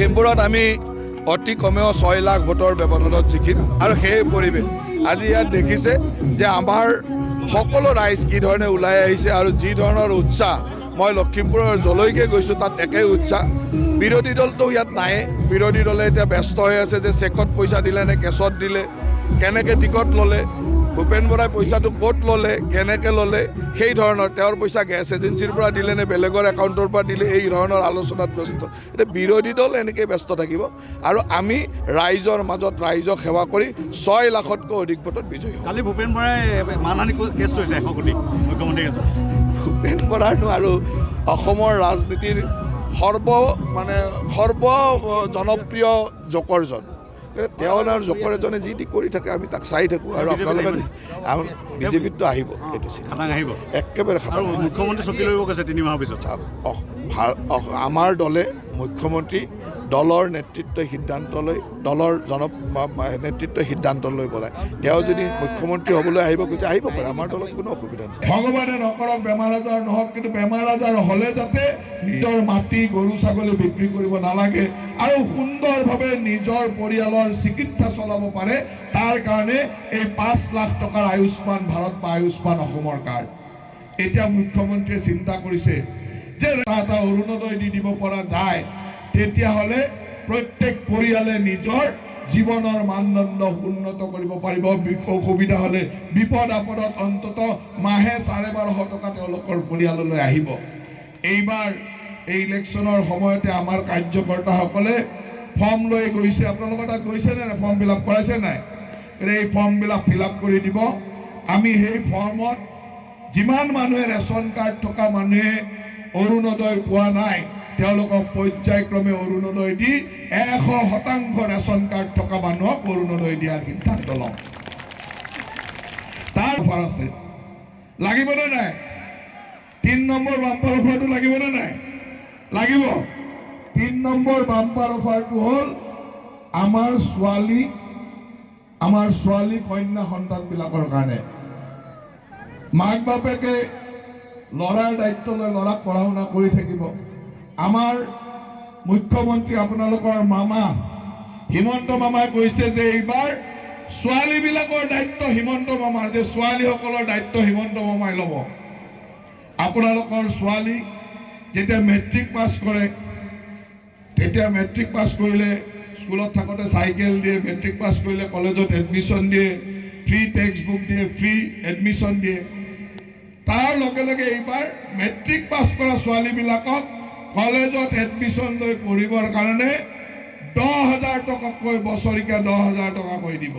লখিমপুৰত আমি অতি কমেও 6 লাখ ভোটৰ ব্যৱধানত জিকিম আৰু সেই পৰিৱেশ আজি ইয়াত দেখিছে যে আমাৰ সকলো ৰাইজ কি ধৰণে ওলাই আহিছে আৰু যি ধৰণৰ উৎসাহ মই লখিমপুৰৰ যলৈকে গৈছোঁ তাত একেই উৎসাহ। বিৰোধী দলটো ইয়াত নাই। বিৰোধী দলে এতিয়া ব্যস্ত হৈ আছে যে চেকত পইচা দিলে নে কেছত দিলে, কেনেকৈ টিকট ল'লে, ভূপেন বৰাই পইচাটো ক'ত ল'লে, কেনেকৈ ল'লে, সেই ধৰণৰ তেওঁৰ পইচা গেছ এজেঞ্চিৰ পৰা দিলে নে বেলেগৰ একাউণ্টৰ পৰা দিলে, এই ধৰণৰ আলোচনাত ব্যস্ত। এতিয়া বিৰোধী দল এনেকৈ ব্যস্ত থাকিব আৰু আমি ৰাইজৰ মাজত ৰাইজক সেৱা কৰি 6 লাখতকৈ অধিক ভোটত বিজয়ী হ'ম। কালি ভূপেন বৰাই মানহানি কেছ লৈছে 100 কোটি মুখ্যমন্ত্ৰী এজন। ভূপেন বৰাৰনো আৰু অসমৰ ৰাজনীতিৰ সৰ্ব জনপ্ৰিয় জকৰজন। তেওঁৰ আৰু জকৰ এজনে যি টি কৰি থাকে, আমি তাক চাই থাকোঁ আৰু আপোনালোকে বিজেপিততো আহিব, এইটো খাটাং আহিব একেবাৰে খাটাং। মুখ্যমন্ত্ৰী চকী লৈ গৈছে 3 মাহৰ পিছত। আমাৰ দলে মুখ্যমন্ত্ৰী দলৰ নেতৃত্বই সিদ্ধান্ত লৈ দলৰ নেতৃত্বই সিদ্ধান্ত লৈ পেলাই তেওঁ যদি মুখ্যমন্ত্ৰী হ'বলৈ আহিব খোজে আহিব পাৰে, আমাৰ দলত কোনো অসুবিধা নাই। ভগৱানে নকৰক বেমাৰ আজাৰ নহওক, কিন্তু বেমাৰ আজাৰ হ'লে যাতে নিজৰ মাটি গৰু ছাগলী বিক্ৰী কৰিব নালাগে আৰু সুন্দৰভাৱে নিজৰ পৰিয়ালৰ চিকিৎসা চলাব পাৰে, তাৰ কাৰণে এই 5 লাখ টকাৰ আয়ুষ্মান ভাৰত বা আয়ুষ্মান অসমৰ কাৰ্ড এতিয়া মুখ্যমন্ত্ৰীয়ে চিন্তা কৰিছে যে এটা অৰুণোদয় দিব পৰা যায়, তেতিয়াহ'লে প্ৰত্যেক পৰিয়ালে নিজৰ জীৱনৰ মানদণ্ড উন্নত কৰিব পাৰিব। অসুবিধা হ'লে বিপদ আপদত অন্তত মাহে 1250 টকা তেওঁলোকৰ পৰিয়াললৈ আহিব। এইবাৰ এই ইলেকশ্যনৰ সময়তে আমাৰ কাৰ্যকৰ্তাসকলে ফৰ্ম লৈ গৈছে, আপোনালোকৰ তাত গৈছে নে নাই? ফৰ্ম ফিল আপ কৰাইছে নাই? এই ফৰ্মবিলাক ফিল আপ কৰি দিব। আমি সেই ফৰ্মত যিমান মানুহে ৰেচন কাৰ্ড থকা মানুহে অৰুণোদয় পোৱা নাই তেওঁলোকক পৰ্যায়ক্ৰমে অৰুণোদয় দি 100% ৰেচন কাৰ্ড থকা মানুহক অৰুণোদয় দিয়াৰ সিদ্ধান্ত লওঁ। তাৰ অফাৰ আছে, লাগিবনে নাই? 3 নম্বৰ বাম্পাৰ অফাৰটো লাগিবনে নাই? লাগিব। 3 নম্বৰ বাম্পাৰ অফাৰটো হ'ল আমাৰ ছোৱালী কন্যা সন্তানবিলাকৰ কাৰণে। মাক বাপেকে ল'ৰাৰ দায়িত্ব লৈ ল'ৰাক পঢ়া শুনা কৰি থাকিব। আমাৰ মুখ্যমন্ত্ৰী আপোনালোকৰ মামা হিমন্ত মামাই কৈছে যে এইবাৰ ছোৱালীবিলাকৰ দায়িত্ব হিমন্ত মামাৰ, যে ছোৱালীসকলৰ দায়িত্ব হিমন্ত মামাই ল'ব। আপোনালোকৰ ছোৱালী যেতিয়া মেট্ৰিক পাছ কৰে, তেতিয়া মেট্ৰিক পাছ কৰিলে স্কুলত থাকোঁতে চাইকেল দিয়ে, মেট্ৰিক পাছ কৰিলে কলেজত এডমিশ্যন দিয়ে, ফ্ৰী টেক্সট বুক দিয়ে, ফ্ৰী এডমিশ্যন দিয়ে। তাৰ লগে লগে এইবাৰ মেট্ৰিক পাছ কৰা ছোৱালীবিলাকক কলেজত এডমিশ্যন লৈ পঢ়িবৰ কাৰণে 10,000 টকাকৈ বছৰিকা 10,000 টকাকৈ দিব।